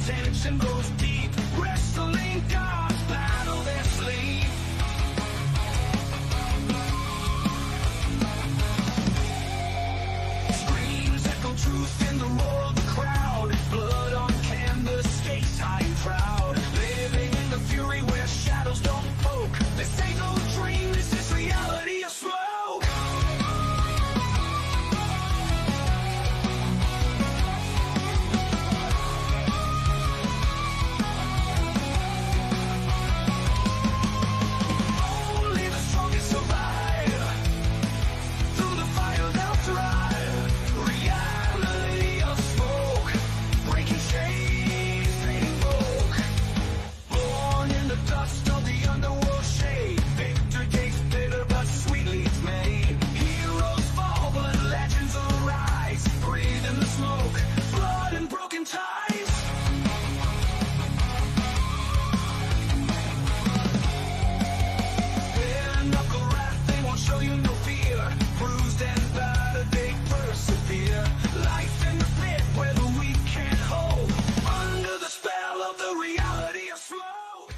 tension goes deep. Wrestling gods battle their sleep. Screams echo truth in the roar of the crowd. Blood on canvas, stakes high and proud. Living in the fury where shadows don't poke. This ain't no dream, this is reality of smoke. Only the strongest survive. Through the fire they'll thrive. Reality of smoke. Breaking chains, fading folk. Born in the dust of the underworld shade. Victory tastes bitter, but sweetly it's made. Heroes fall, but legends arise. Breathe in the smoke, blood and broken ties. Bare knuckle wrath, they won't show you no fear. Bruised and battered, they persevere. Life in the pit where the weak can't hold. Under the spell of the reality of smoke.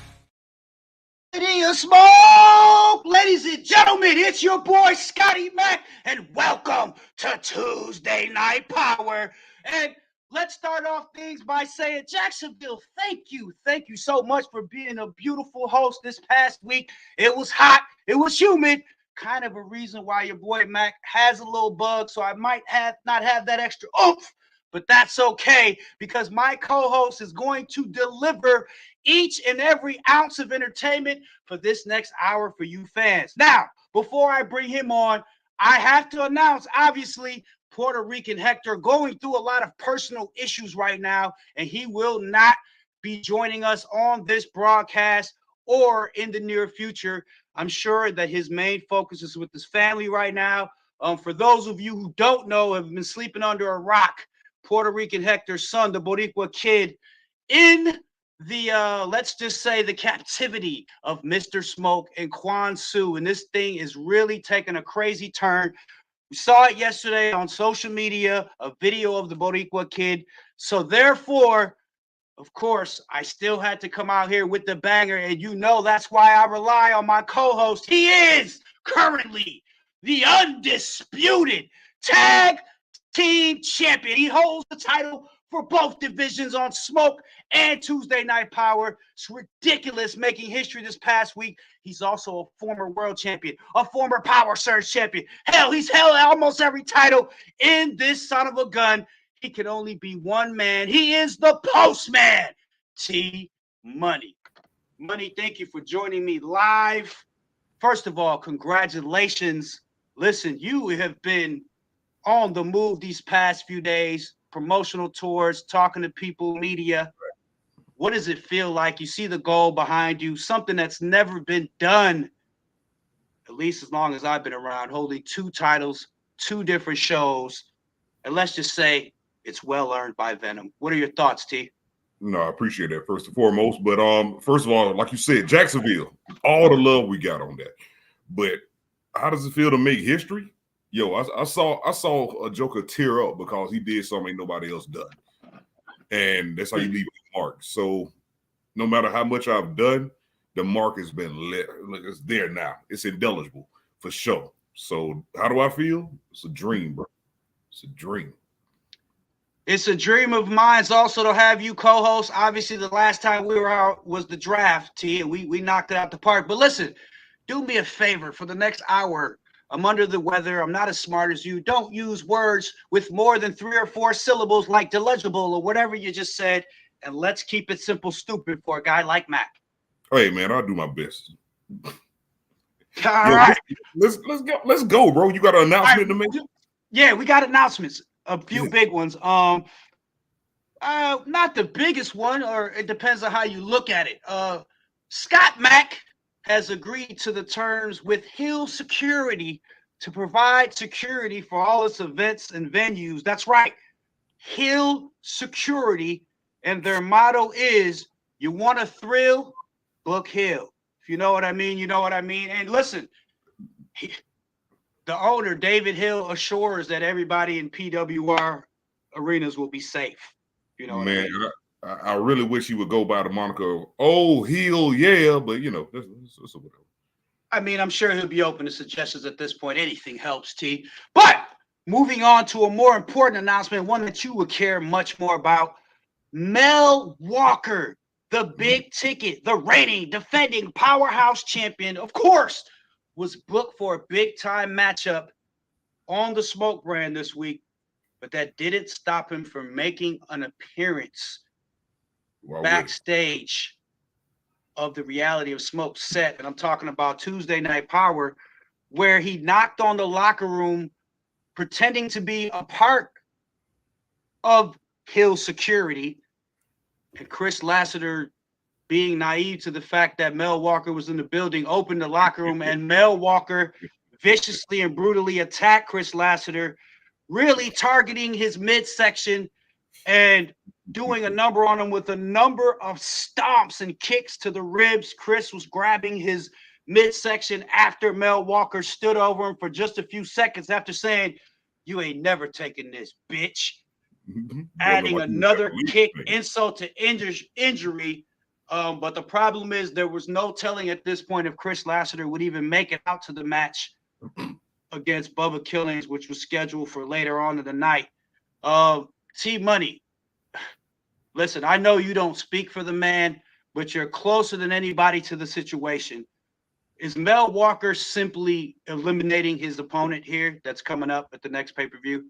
Smoke, ladies and gentlemen, it's your boy Scotty Mac, and welcome to Tuesday Night Power. And let's start off things by saying, Jacksonville, thank you so much for being a beautiful host this past week. It was hot, it was humid, kind of a reason why your boy Mac has a little bug, so I might not have that extra oomph. But that's okay, because my co-host is going to deliver each and every ounce of entertainment for this next hour for you fans. Now, before I bring him on, I have to announce, obviously, Puerto Rican Hector going through a lot of personal issues right now, and he will not be joining us on this broadcast or in the near future. I'm sure that his main focus is with his family right now. For those of you who don't know, have been sleeping under a rock, Puerto Rican Hector's son, the Boricua Kid, in the let's just say the captivity of Mr. Smoke and Quan Su, and this thing is really taking a crazy turn. We saw it yesterday on social media, a video of the Boricua Kid. So therefore, of course, I still had to come out here with the banger, and you know that's why I rely on my co-host. He is currently the undisputed tag team champion. He holds the title for both divisions on Smoke and Tuesday Night Power. It's ridiculous, making history this past week. He's also a former world champion, a former Power Surge champion. Hell, he's held almost every title in this son of a gun. He can only be one man. He is the Postman, T Money. Money, thank you for joining me live. First of all, congratulations. Listen, you have been on the move these past few days, promotional tours, talking to people, media. What does it feel like? You see the goal behind you, something that's never been done, at least as long as I've been around, holding two titles, two different shows, and let's just say it's well earned by Venom. What are your thoughts, T? No, I appreciate that first and foremost. But first of all, like you said, Jacksonville, all the love we got on that. But how does it feel to make history? Yo, I saw a Joker tear up because he did something ain't nobody else done. And that's how you leave a mark. So no matter how much I've done, the mark has been lit. It's there now. It's indelible for sure. So how do I feel? It's a dream, bro. It's a dream. It's a dream of mine also to have you co-host. Obviously, the last time we were out was the draft, T, and we knocked it out the park. But listen, do me a favor for the next hour. I'm under the weather. I'm not as smart as you. Don't use words with more than 3 or 4 syllables like delegible or whatever you just said. And let's keep it simple, stupid for a guy like Mac. Hey, man, I'll do my best. All right. Let's go, bro. You got an announcement to make? Yeah, we got announcements. A few big ones. Not the biggest one, or it depends on how you look at it. Scott Mack has agreed to the terms with Hill Security to provide security for all its events and venues. That's right, Hill Security, and their motto is, you want a thrill, book Hill. If you know what I mean, you know what I mean. And listen, the owner, David Hill, assures that everybody in PWR arenas will be safe. You know what I mean? I really wish he would go by the moniker of, oh, heel, yeah, but you know, that's whatever. I mean, I'm sure he'll be open to suggestions at this point. Anything helps, T. But moving on to a more important announcement, one that you would care much more about. Mel Walker, the big ticket, the reigning, defending powerhouse champion, of course, was booked for a big time matchup on the Smoke brand this week, but that didn't stop him from making an appearance backstage of the Reality of Smoke set. And I'm talking about Tuesday Night Power, where he knocked on the locker room pretending to be a part of Hill security. And Chris Lassiter, being naive to the fact that Mel Walker was in the building, opened the locker room, and Mel Walker viciously and brutally attacked Chris Lassiter, really targeting his midsection and doing a number on him with a number of stomps and kicks to the ribs. Chris was grabbing his midsection after Mel Walker stood over him for just a few seconds after saying, "You ain't never taking this, bitch." Adding another kick, insult to injury. But the problem is there was no telling at this point if Chris Lassiter would even make it out to the match against Bubba Killings, which was scheduled for later on in the night. T-Money, listen, I know you don't speak for the man, but you're closer than anybody to the situation. Is Mel Walker simply eliminating his opponent here that's coming up at the next pay-per-view?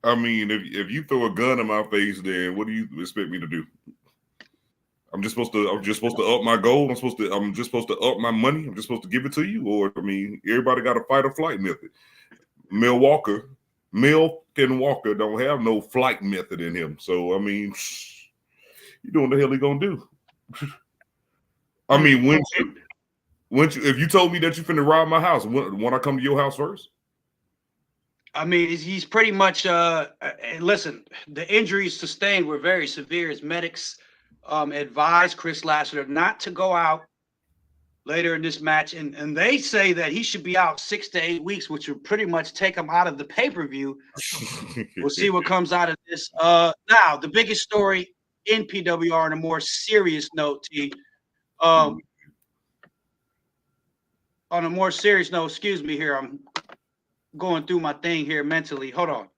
I mean, if you throw a gun in my face, then what do you expect me to do? I'm just supposed to up my goal. I'm just supposed to up my money. I'm just supposed to give it to you. Or I mean, everybody got a fight or flight method. Mel Walker don't have no flight method in him. So I mean, you doing the hell he gonna do? I mean, if you told me that you finna rob my house, when I come to your house first? I mean, he's pretty much listen, the injuries sustained were very severe. His medics advised Chris Lassiter not to go out later in this match, and they say that he should be out 6 to 8 weeks, which would pretty much take him out of the pay-per-view. We'll see what comes out of this. Now, the biggest story in PWR on a more serious note, T. On a more serious note, excuse me here, I'm going through my thing here mentally. Hold on.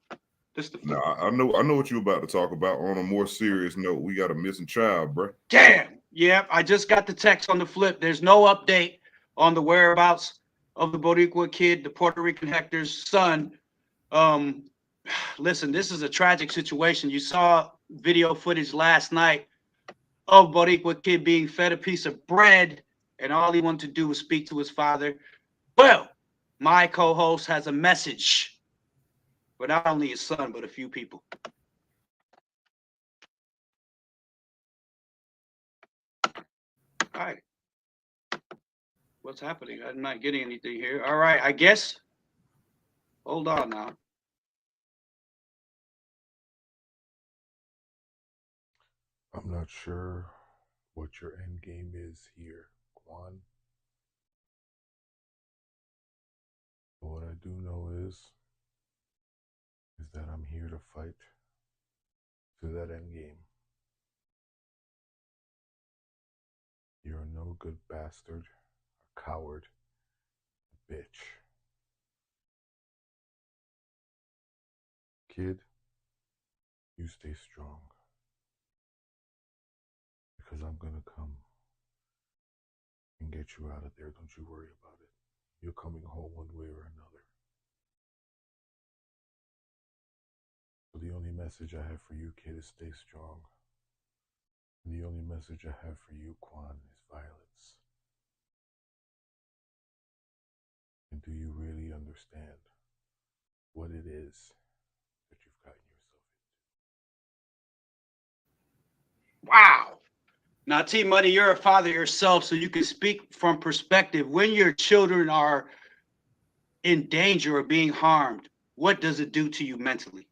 I know what you're about to talk about. On a more serious note, we got a missing child, bro. Damn. Yep, I just got the text on the flip. There's no update on the whereabouts of the Boricua kid, the Puerto Rican Hector's son. Listen, this is a tragic situation. You saw video footage last night of Boricua kid being fed a piece of bread, and all he wanted to do was speak to his father. Well, my co-host has a message for not only his son, but a few people. All right. What's happening? I'm not getting anything here. All right, I guess. Hold on now. I'm not sure what your end game is here, Quan. But what I do know is that I'm here to fight to that end game. You're a no good bastard, a coward, a bitch. Kid, you stay strong. Because I'm gonna come and get you out of there. Don't you worry about it. You're coming home one way or another. So the only message I have for you, kid, is stay strong. And the only message I have for you, Quan, is violence. And do you really understand what it is that you've gotten yourself into? Wow. Now, T-Money, you're a father yourself, so you can speak from perspective. When your children are in danger or being harmed, what does it do to you mentally?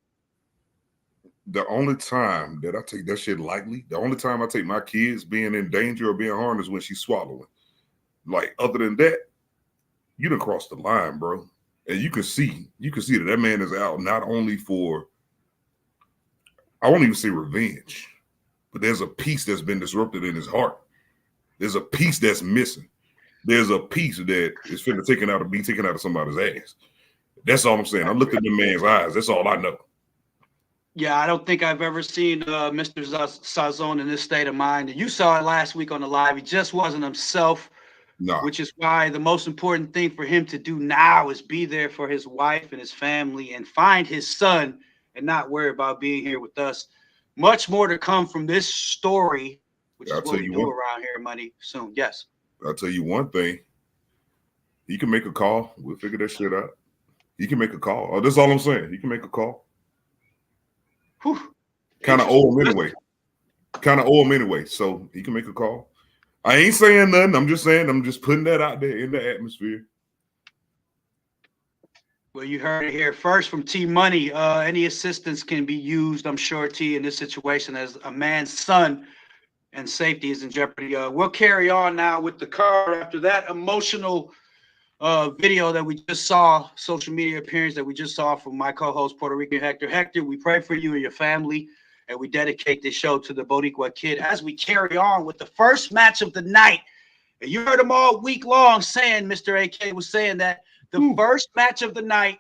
The only time that I take that shit lightly, the only time I take my kids being in danger or being harmed is when she's swallowing. Like, other than that, you done crossed the line, bro. And you can see that man is out not only for, I won't even say revenge. but there's a piece that's been disrupted in his heart. There's a piece that's missing. There's a piece that is finna be taken out of somebody's ass. That's all I'm saying. I looked at the man's eyes. That's all I know. Yeah, I don't think I've ever seen Mr. Sazon in this state of mind. You saw it last week on the live. He just wasn't himself, which is why the most important thing for him to do now is be there for his wife and his family and find his son and not worry about being here with us. Much more to come from this story, which is what we do around here, Money, soon. Yes. I'll tell you one thing. He can make a call. We'll figure that shit out. He can make a call. Oh, that's all I'm saying. He can make a call. Kind of owe him anyway. So he can make a call. I ain't saying nothing. I'm just saying, I'm just putting that out there in the atmosphere. Well, you heard it here first from T Money. Any assistance can be used, I'm sure, T, in this situation as a man's son and safety is in jeopardy. We'll carry on now with the card after that emotional video that we just saw, social media appearance that we just saw from my co-host, Puerto Rican Hector. Hector, we pray for you and your family, and we dedicate this show to the Boricua kid as we carry on with the first match of the night. And you heard him all week long saying, Mr. AK was saying that the first match of the night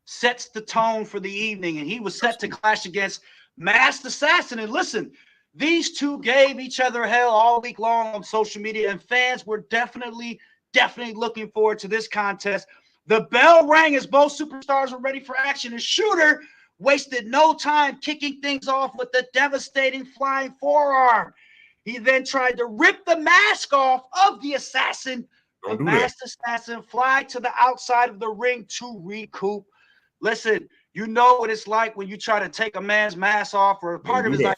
sets the tone for the evening, and he was set to clash against Masked Assassin. And listen, these two gave each other hell all week long on social media, and fans were definitely looking forward to this contest. The bell rang as both superstars were ready for action, and Shooter wasted no time kicking things off with the devastating flying forearm. He then tried to rip the mask off of the assassin. The masked assassin fly to the outside of the ring to recoup. Listen, you know what it's like when you try to take a man's mask off or a part of his like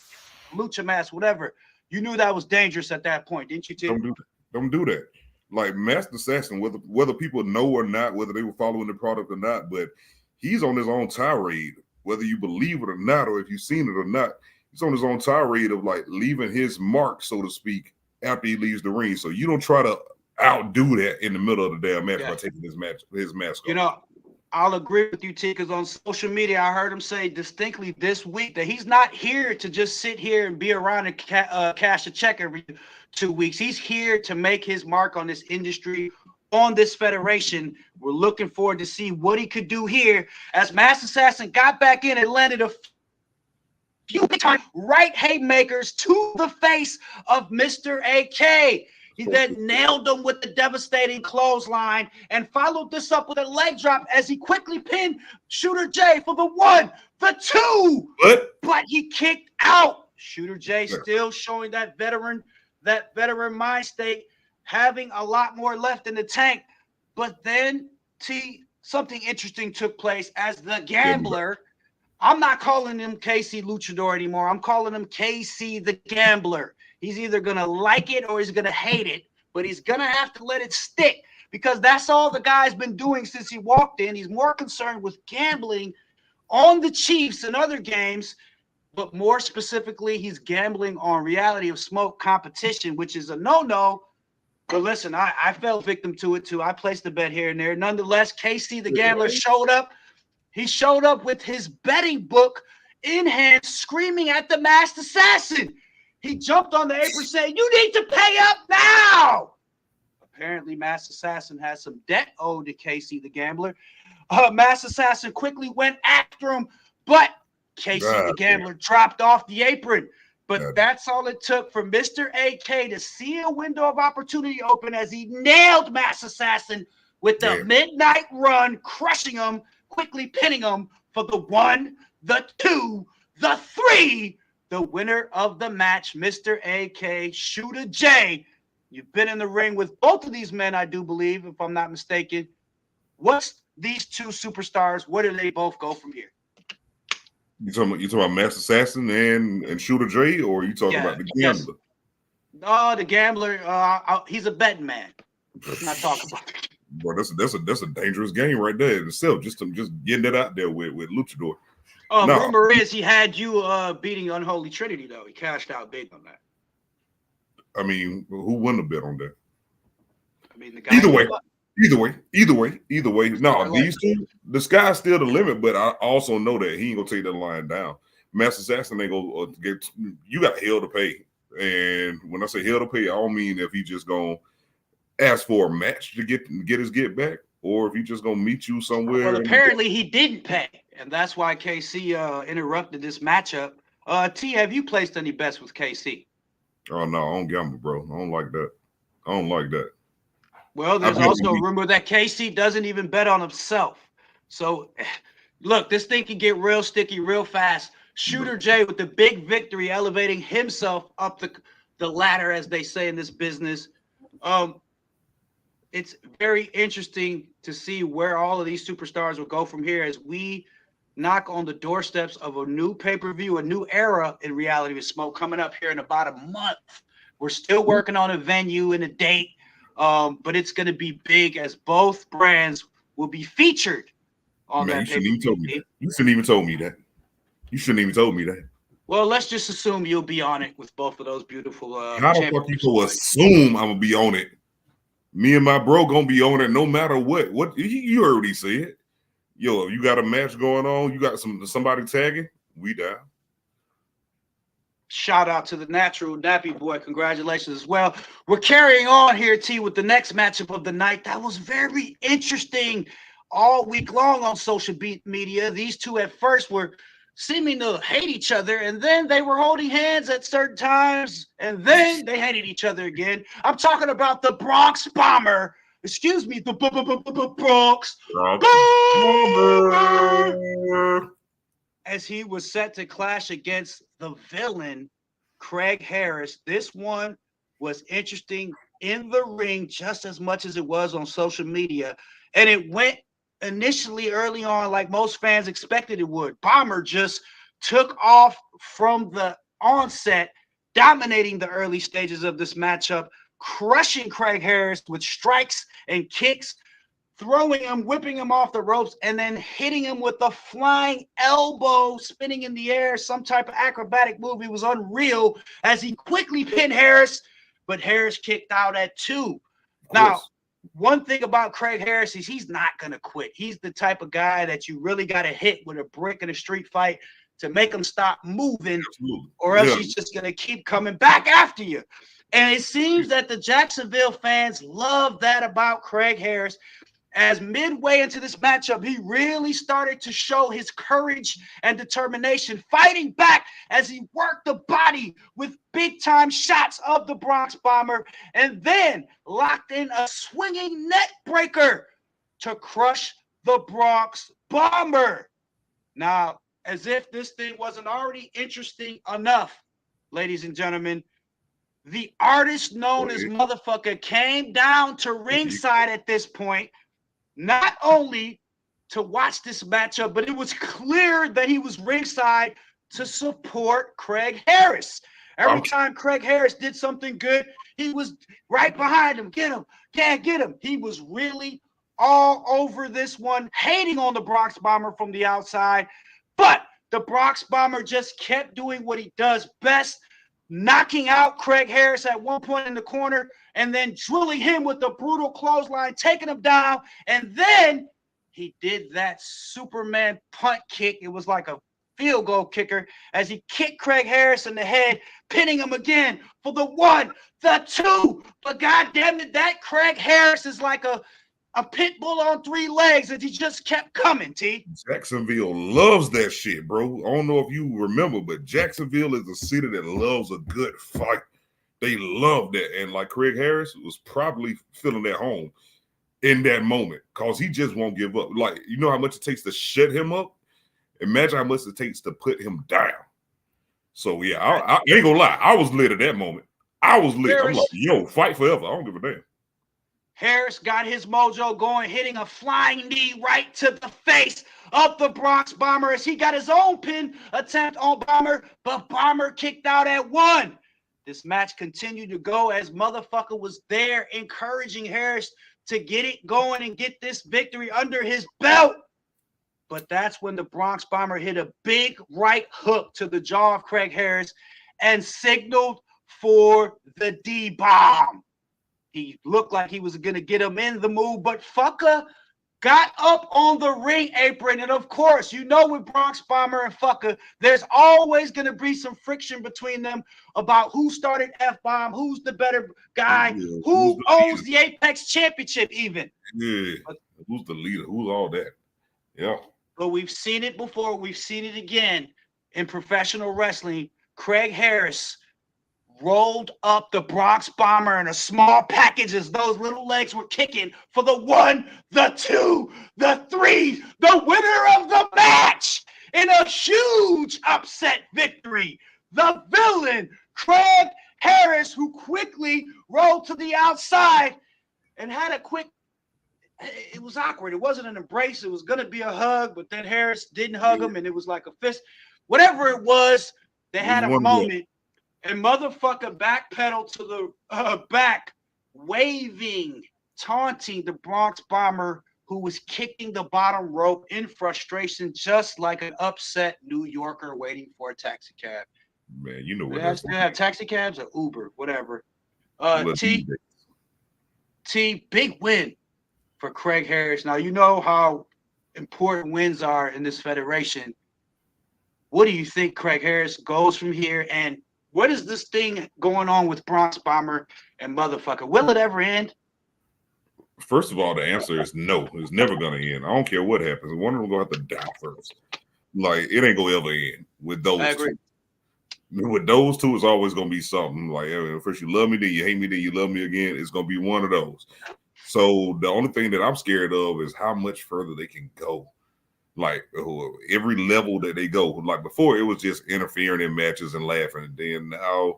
lucha mask, whatever. You knew that was dangerous at that point, didn't you, Tim? Don't do that. Like Masked Assassin, whether people know or not, whether they were following the product or not, but he's on his own tirade, whether you believe it or not, or if you've seen it or not. He's on his own tirade of like leaving his mark, so to speak, after he leaves the ring. So you don't try to outdo that in the middle of the damn match by taking his mask off. You know, I'll agree with you, T, because on social media, I heard him say distinctly this week that he's not here to just sit here and be around and cash a check every 2 weeks. He's here to make his mark on this industry, on this federation. We're looking forward to see what he could do here as Masked Assassin got back in and landed a few time right haymakers to the face of Mr. AK. He then nailed him with the devastating clothesline and followed this up with a leg drop as he quickly pinned Shooter J for the 1, the 2. But he kicked out. Shooter J still showing that veteran mind state, having a lot more left in the tank. But then, T, something interesting took place as the Gambler. I'm not calling him KC Luchador anymore. I'm calling him KC the Gambler. He's either going to like it or he's going to hate it, but he's going to have to let it stick because that's all the guy's been doing since he walked in. He's more concerned with gambling on the Chiefs and other games, but more specifically, he's gambling on Reality of Smoke competition, which is a no-no. But listen, I fell victim to it too. I placed a bet here and there. Nonetheless, KC the Gambler showed up. He showed up with his betting book in hand, screaming at the Masked Assassin. He jumped on the apron saying, "You need to pay up now." Apparently, Masked Assassin has some debt owed to KC the Gambler. Masked Assassin quickly went after him, but KC the Gambler dropped off the apron. But that's all it took for Mr. AK to see a window of opportunity open as he nailed Masked Assassin with the midnight run, crushing him, quickly pinning him for the 1, the 2, the 3. The winner of the match, Mr. AK, Shooter J. You've been in the ring with both of these men, I do believe, if I'm not mistaken. What's these two superstars? Where do they both go from here? You talking about Masked Assassin and Shooter J, or are you talking about the Gambler? No, the Gambler. He's a betting man. Let's not talk about it. Bro, that's a dangerous game right there in itself. Just getting it out there with Luchador. Rumor is he had you beating Unholy Trinity, though. He cashed out big on that. I mean, who wouldn't have bet on that? I mean, the guy either way. No, these two, the sky's still the limit, but I also know that he ain't gonna take that line down. Master Assassin ain't gonna get. You got hell to pay, and when I say hell to pay, I don't mean if he just gonna ask for a match to get his get back, or if he just gonna meet you somewhere. Well, apparently he didn't pay, and that's why KC interrupted this matchup. T, have you placed any bets with KC? Oh no, I don't gamble, bro. I don't like that. I don't like that. Well, there's also a rumor that KC doesn't even bet on himself. So, look, this thing can get real sticky real fast. Shooter J with the big victory, elevating himself up the ladder, as they say in this business. It's very interesting to see where all of these superstars will go from here as we knock on the doorsteps of a new pay-per-view, a new era in Reality with Smoke coming up here in about a month. We're still working on a venue and a date, but it's going to be big as both brands will be featured on that pay-per-view. You shouldn't even told me that. You shouldn't even told me that. Well, let's just assume you'll be on it with both of those beautiful How the fuck you gonna assume I'm gonna be on it? Me and my bro gonna be on it no matter what. What you already said. Yo, you got a match going on, you got somebody tagging, we down. Shout out to the natural Nappy Boy. Congratulations as well. We're carrying on here, T, with the next matchup of the night. That was very interesting all week long on social media. These two at first were seeming to hate each other, and then they were holding hands at certain times, and then they hated each other again. I'm talking about the Bronx Bomber. Excuse me, the Bronx Bomber. As he was set to clash against the villain, Craig Harris. This one was interesting in the ring just as much as it was on social media, and it went initially early on like most fans expected it would. Bomber just took off from the onset, dominating the early stages of this matchup, crushing Craig Harris with strikes and kicks, throwing him, whipping him off the ropes, and then hitting him with a flying elbow, spinning in the air, some type of acrobatic move. It was unreal as he quickly pinned Harris, but Harris kicked out at 2. Now, one thing about Craig Harris is he's not going to quit. He's the type of guy that you really got to hit with a brick in a street fight to make him stop moving, or else he's just going to keep coming back after you. And it seems that the Jacksonville fans love that about Craig Harris. As midway into this matchup, he really started to show his courage and determination, fighting back as he worked the body with big-time shots of the Bronx Bomber, and then locked in a swinging neck breaker to crush the Bronx Bomber. Now, as if this thing wasn't already interesting enough, ladies and gentlemen, the artist known as Motherfucker came down to ringside at this point, not only to watch this matchup, but it was clear that he was ringside to support Craig Harris. Every time Craig Harris did something good, he was right behind him. Get him. Can't get him. He was really all over this one, hating on the Bronx Bomber from the outside. But the Bronx Bomber just kept doing what he does best, knocking out Craig Harris at one point in the corner, and then drilling him with the brutal clothesline, taking him down. And then he did that Superman punt kick. It was like a field goal kicker as he kicked Craig Harris in the head, pinning him again for the 1, the 2. But goddamn it, that Craig Harris is like a pit bull on 3 legs, and he just kept coming, T. Jacksonville loves that shit, bro. I don't know if you remember, but Jacksonville is a city that loves a good fight. They love that. And like Craig Harris was probably feeling at home in that moment because he just won't give up. Like, you know how much it takes to shut him up? Imagine how much it takes to put him down. So, yeah, I ain't gonna lie. I was lit at that moment. I was lit. I'm like, yo, fight forever. I don't give a damn. Harris got his mojo going, hitting a flying knee right to the face of the Bronx Bomber as he got his own pin attempt on Bomber, but Bomber kicked out at 1. This match continued to go as Motherfucker was there encouraging Harris to get it going and get this victory under his belt. But that's when the Bronx Bomber hit a big right hook to the jaw of Craig Harris and signaled for the D-bomb. He looked like he was going to get him in the move, but Fucker got up on the ring apron, and of course, you know, with Bronx Bomber and Fucker, there's always going to be some friction between them about who started F-Bomb, who's the better guy, Yeah, who's who the owns leader? the Apex Championship even. Yeah, who's the leader? Who's all that? Yeah. But we've seen it before. We've seen it again in professional wrestling. Craig Harris rolled up the Bronx Bomber in a small package as those little legs were kicking for the 1, the 2, the 3, the winner of the match in a huge upset victory. The villain, Craig Harris, who quickly rolled to the outside and had a quick, it was awkward. It wasn't an embrace. It was going to be a hug, but then Harris didn't hug him, and it was like a fist. Whatever it was, they had a moment. And motherfucker backpedaled to the back, waving, taunting the Bronx Bomber, who was kicking the bottom rope in frustration, just like an upset New Yorker waiting for a taxi cab. Man, you know what They have taxi cabs or Uber, whatever. T, big win for Craig Harris. Now, you know how important wins are in this federation. What do you think Craig Harris goes from here? And what is this thing going on with Bronx Bomber and motherfucker? Will it ever end? First of all, the answer is no. It's never gonna end. I don't care what happens. One of them gonna have to die first. Like, it ain't gonna ever end with those I agree. two. With those two, it's always gonna be something. Like, first you love me, then you hate me, then you love me again. It's gonna be one of those. So the only thing that I'm scared of is how much further they can go. Like, every level that they go. Like, before, it was just interfering in matches and laughing. And then now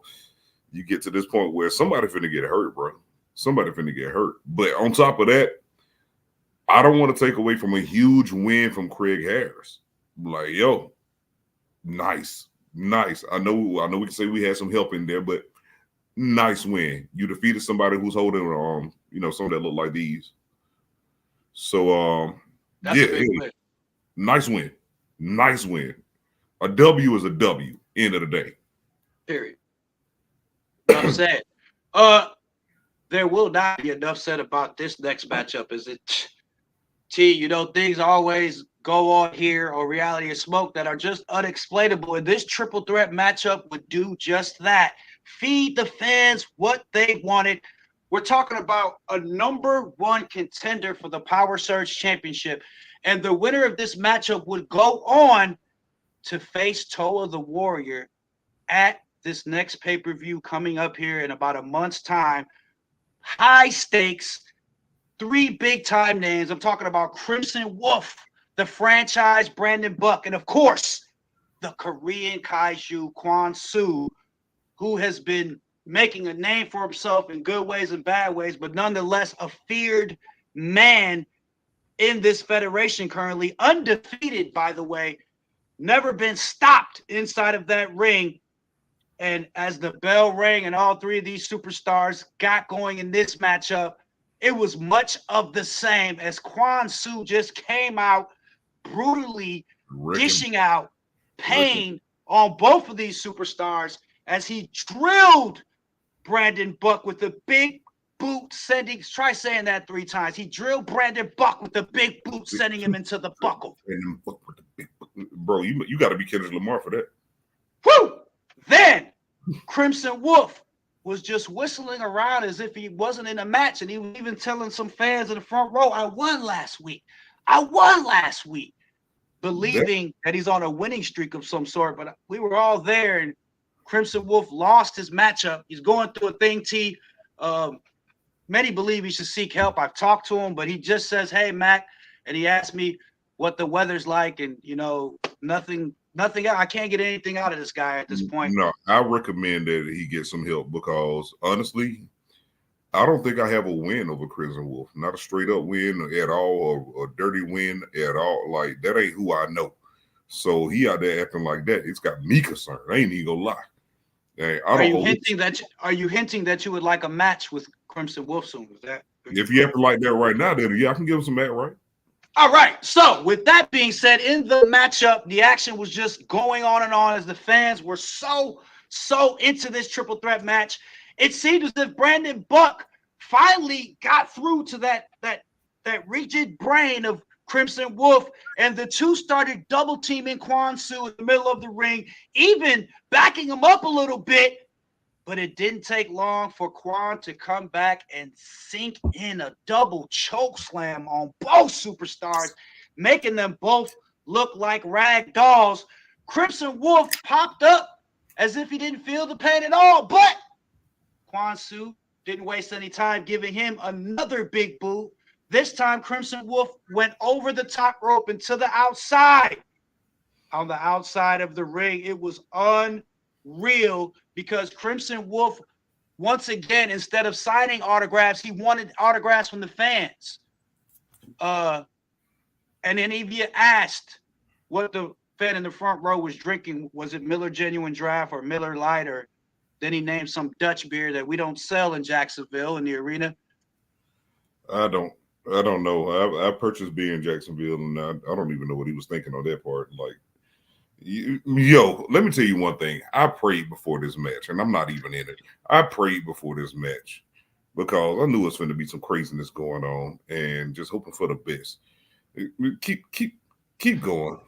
you get to this point where somebody finna get hurt, bro. Somebody finna get hurt. But on top of that, I don't want to take away from a huge win from Craig Harris. Like, yo, nice. I know we can say we had some help in there, but nice win. You defeated somebody who's holding some that look like these. So That's a big win. Nice win. Nice win. A W is a W, end of the day. Period. Enough said. There will not be enough said about this next matchup. Is it T? You know, things always go on here or reality of smoke that are just unexplainable. And this triple threat matchup would do just that. Feed the fans what they wanted. We're talking about a #1 contender for the Power Surge Championship. And the winner of this matchup would go on to face Toa the Warrior at this next pay-per-view coming up here in about a month's time. High stakes, 3 big-time names. I'm talking about Crimson Wolf, the franchise Brandon Buck, and of course, the Korean Kaiju Kwon Soo, who has been making a name for himself in good ways and bad ways, but nonetheless a feared man in this federation currently, undefeated, by the way, never been stopped inside of that ring. And as the bell rang and all 3 of these superstars got going in this matchup, it was much of the same as Kwon Soo just came out brutally dishing out pain on both of these superstars as he drilled Brandon Buck with the big boot, try saying that 3 times. He drilled Brandon Buck with the big boot, sending him into the buckle. Bro, you got to be Kendrick Lamar for that. Woo! Then Crimson Wolf was just whistling around as if he wasn't in a match, and he was even telling some fans in the front row, I won last week, believing that he's on a winning streak of some sort. But we were all there, and Crimson Wolf lost his matchup. He's going through a thing, T. Many believe he should seek help. I've talked to him, but he just says, hey, Mac, and he asked me what the weather's like, and, you know, nothing. I can't get anything out of this guy at this point. No, I recommend that he get some help because, honestly, I don't think I have a win over Crimson Wolf. Not a straight-up win at all or a dirty win at all. Like, that ain't who I know. So he out there acting like that. It's got me concerned. I ain't even gonna lie. Hey, are you hinting that you would like a match with Crimson Wolf soon? Is that if you acting like that right now, then yeah, I can give him some match, right? All right. So with that being said, in the matchup, the action was just going on and on as the fans were so into this triple threat match. It seemed as if Brandon Buck finally got through to that that rigid brain of Crimson Wolf, and the two started double teaming Quan Su in the middle of the ring, even backing him up a little bit. But it didn't take long for Quan to come back and sink in a double choke slam on both superstars, making them both look like rag dolls. Crimson Wolf popped up as if he didn't feel the pain at all, but Quan Su didn't waste any time giving him another big boot. This time, Crimson Wolf went over the top rope and to the outside. On the outside of the ring, it was unreal because Crimson Wolf, once again, instead of signing autographs, he wanted autographs from the fans. And then he asked what the fan in the front row was drinking. Was it Miller Genuine Draft or Miller Lite? Or then he named some Dutch beer that we don't sell in Jacksonville in the arena. I don't know. I purchased beer in Jacksonville, and I don't even know what he was thinking on that part. Like, yo, let me tell you one thing. I prayed before this match, and I'm not even in it. I prayed before this match because I knew it was going to be some craziness going on, and just hoping for the best. Keep going.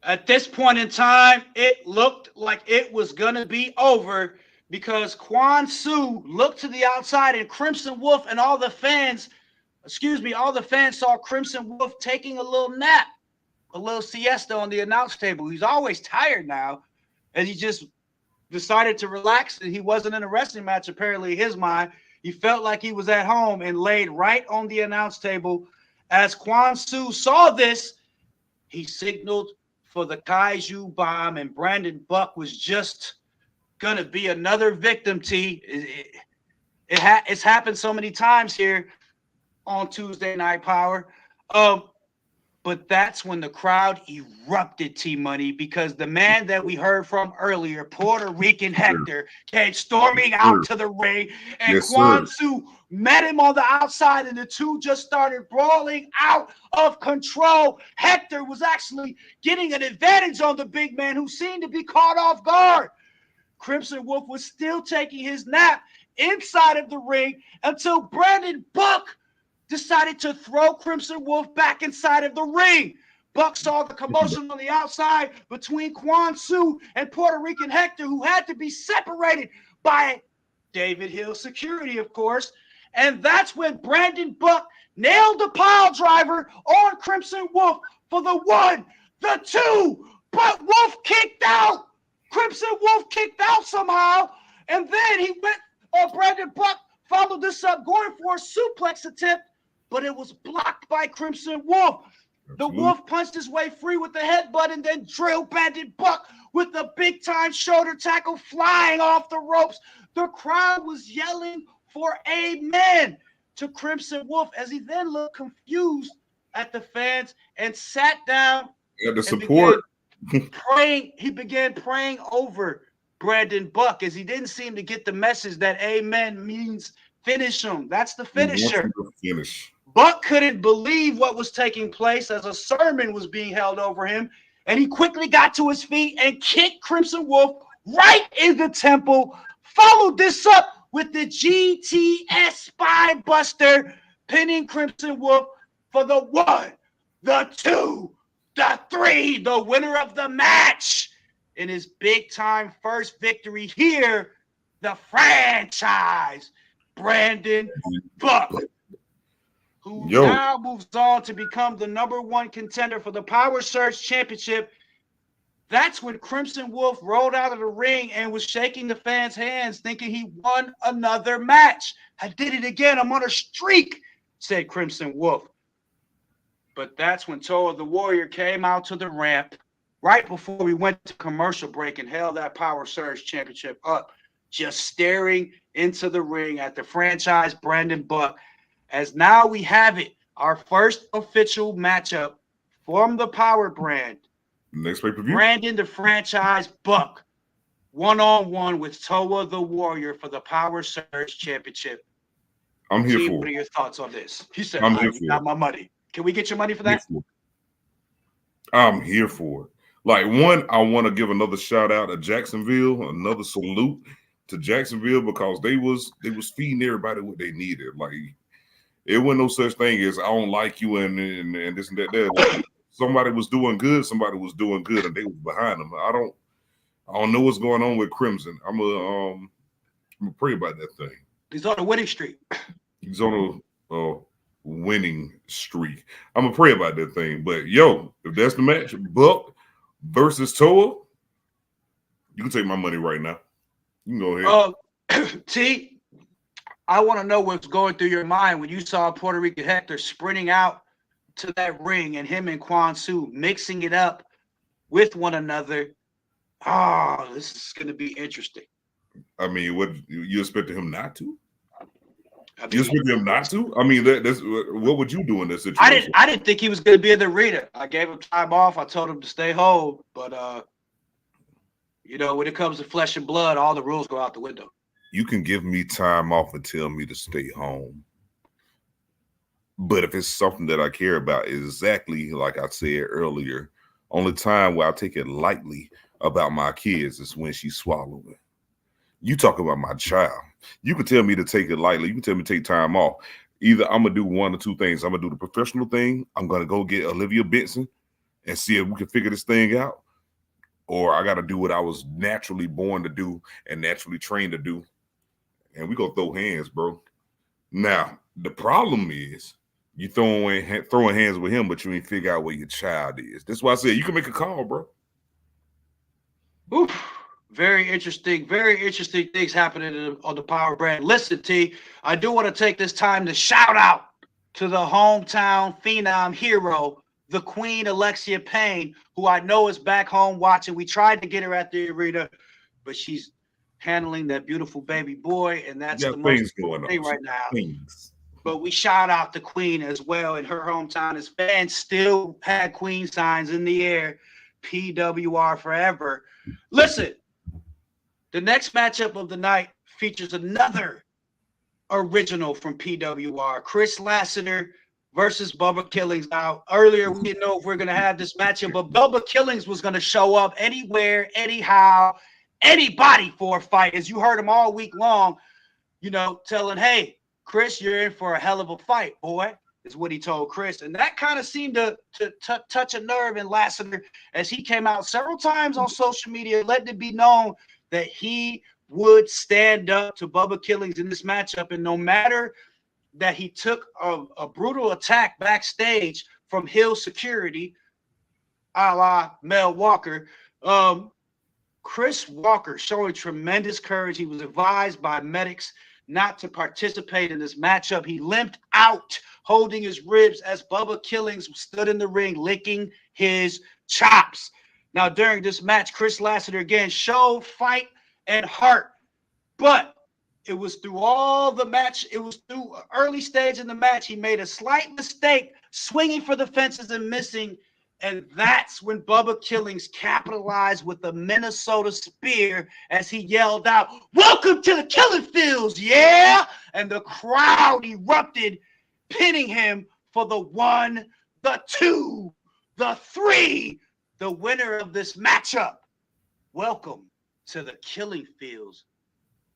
At this point in time, it looked like it was going to be over because Quan Su looked to the outside, and Crimson Wolf and all the fans saw Crimson Wolf taking a little nap, a little siesta on the announce table. He's always tired now, and he just decided to relax. He wasn't in a wrestling match, apparently, in his mind. He felt like he was at home and laid right on the announce table. As Quan Su saw this, he signaled for the Kaiju Bomb, and Brandon Buck was just going to be another victim, T. It's happened so many times here on Tuesday Night Power. But that's when the crowd erupted, T-Money, because the man that we heard from earlier, Puerto Rican Hector, came storming out to the ring, and Quan Su met him on the outside, and the two just started brawling out of control. Hector was actually getting an advantage on the big man, who seemed to be caught off guard. Crimson Wolf was still taking his nap inside of the ring until Brandon Buck decided to throw Crimson Wolf back inside of the ring. Buck saw the commotion on the outside between Quan Su and Puerto Rican Hector, who had to be separated by David Hill security, of course. And that's when Brandon Buck nailed the pile driver on Crimson Wolf for the 1, the 2, but Wolf kicked out. Crimson Wolf kicked out somehow, and then Brandon Buck followed this up, going for a suplex attempt, but it was blocked by Crimson Wolf. The Wolf punched his way free with the headbutt and then drilled Brandon Buck with the big-time shoulder tackle flying off the ropes. The crowd was yelling for amen to Crimson Wolf as he then looked confused at the fans and sat down. Yeah, the support. He began praying over Brandon Buck as he didn't seem to get the message that amen means finish him. That's the finisher. Finish. Buck couldn't believe what was taking place as a sermon was being held over him, and he quickly got to his feet and kicked Crimson Wolf right in the temple, followed this up with the GTS Spine Buster, pinning Crimson Wolf for the 1, the 2, the 3, the winner of the match in his big-time first victory here, the franchise, Brandon Buck, who now moves on to become the #1 contender for the Power Surge Championship. That's when Crimson Wolf rolled out of the ring and was shaking the fans' hands, thinking he won another match. I did it again. I'm on a streak, said Crimson Wolf. But that's when Toa the Warrior came out to the ramp right before we went to commercial break and held that Power Surge Championship up, just staring into the ring at the franchise Brandon Buck. As now we have it, our first official matchup from the Power brand. Next pay-per-view. Brandon the franchise Buck, 1-on-1 with Toa the Warrior for the Power Surge Championship. I'm here Steve, for what are it. your thoughts on this? He said, I'm I here for got it. my money. Can we get your money for that? I'm here for it. Like, one, I want to give another shout out to Jacksonville, another salute to Jacksonville, because they was feeding everybody what they needed. Like, It wasn't no such thing as I don't like you and this and that. Somebody was doing good, and they was behind them. I don't know what's going on with Crimson. I'm gonna pray about that thing. He's on a winning streak. He's on a winning streak. I'm gonna pray about that thing. But yo, if that's the match, Buck versus Toa, you can take my money right now. You can go ahead. T, I want to know what's going through your mind when you saw Puerto Rican Hector sprinting out to that ring and him and Quan Su mixing it up with one another. Oh, this is going to be interesting. I mean, what you expected him not to? I mean, You expected him not to? I mean, that's what would you do in this situation? I didn't think he was going to be in the arena. I gave him time off. I told him to stay home, but you know, when it comes to flesh and blood, all the rules go out the window. You can give me time off and tell me to stay home. But if it's something that I care about, exactly like I said earlier, only time where I take it lightly about my kids is when she swallowed it. You talk about my child. You can tell me to take it lightly. You can tell me to take time off. Either I'm going to do one or two things. I'm going to do the professional thing. I'm going to go get Olivia Benson and see if we can figure this thing out. Or I got to do what I was naturally born to do and naturally trained to do. And we go throw hands, bro. Now, the problem is you throwing hands with him, but you ain't figure out where your child is. That's why I said you can make a call, bro. Oof. Very interesting things happening on the Power brand. Listen, T, I do want to take this time to shout out to the hometown phenom hero, the Queen Alexia Payne, who I know is back home watching. We tried to get her at the arena, but she's handling that beautiful baby boy, and that's the most important thing right now. But we shout out the Queen as well in her hometown as fans still had Queen signs in the air. PWR forever. Listen, the next matchup of the night features another original from PWR, Chris Lassiter versus Bubba Killings. Now, earlier we didn't know if we are going to have this matchup, but Bubba Killings was going to show up anywhere, anyhow, anybody for a fight. As you heard him all week long, you know, telling, hey, Chris, you're in for a hell of a fight, boy, is what he told Chris. And that kind of seemed to touch a nerve in Lassiter as he came out several times on social media, letting it be known that he would stand up to Bubba Killings in this matchup. And no matter that he took a brutal attack backstage from Hill Security, a la Mel Walker, Chris Walker showing tremendous courage. He was advised by medics not to participate in this matchup. He limped out, holding his ribs as Bubba Killings stood in the ring, licking his chops. Now, during this match, Chris Lassiter again showed fight and heart, but it was through all the match. It was through early stage in the match. He made a slight mistake, swinging for the fences and missing. And that's when Bubba Killings capitalized with the Minnesota Spear as he yelled out, "Welcome to the killing fields, yeah!" And the crowd erupted, pinning him for the 1, the 2, the 3, the winner of this matchup. Welcome to the killing fields,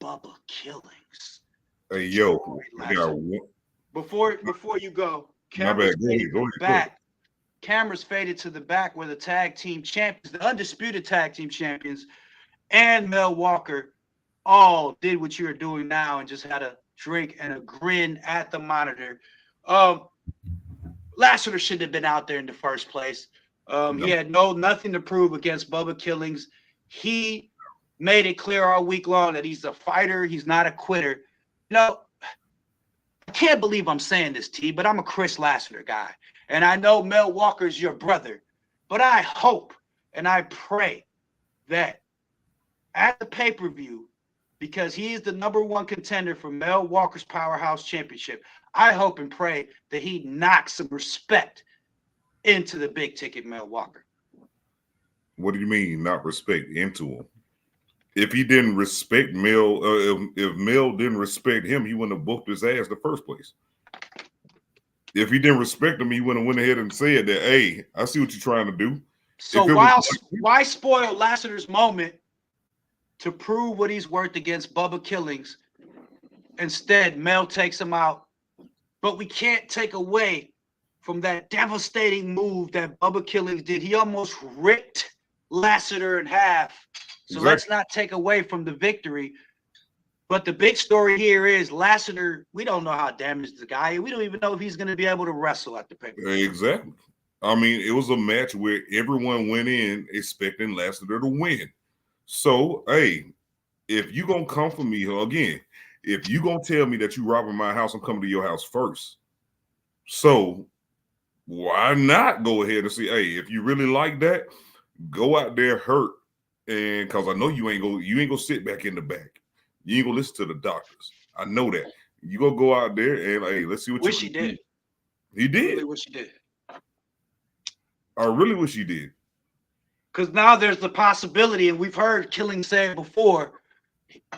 Bubba Killings. Hey, yo, I got one. Before you go, My bad. Go ahead. Cameras faded to the back where the tag team champions, the undisputed tag team champions, and Mel Walker all did what you're doing now and just had a drink and a grin at the monitor. Lassiter shouldn't have been out there in the first place. He had nothing to prove against Bubba Killings. He made it clear all week long that he's a fighter. He's not a quitter. You know, I can't believe I'm saying this, T, but I'm a Chris Lassiter guy. And I know Mel Walker's your brother. But I hope and I pray that at the pay-per-view, because he is the #1 contender for Mel Walker's Powerhouse Championship, I hope and pray that he knocks some respect into the big ticket Mel Walker. What do you mean, not respect into him? If he didn't respect Mel, if Mel didn't respect him, he wouldn't have booked his ass in the first place. If he didn't respect him, he wouldn't have went ahead and said that, hey, I see what you're trying to do. So why spoil Lassiter's moment to prove what he's worth against Bubba Killings? Instead, Mel takes him out but we can't take away from that devastating move that Bubba Killings did. He almost ripped Lassiter in half. So let's not take away from the victory. But the big story here is Lassiter, we don't know how damaged the guy is. We don't even know if he's going to be able to wrestle at the pay-per-view. Exactly. I mean, it was a match where everyone went in expecting Lassiter to win. So, hey, if you going to come for me, again, if you going to tell me that you robbing my house, I'm coming to your house first. So, why not go ahead and say, hey, if you really like that, go out there hurt. And because I know you ain't gonna sit back in the back. You ain't gonna listen to the doctors. I know that. You gonna go out there and hey, let's see what wish you he did. He did. I really wish he did. I really wish he did. Because now there's the possibility, and we've heard Killing say it before,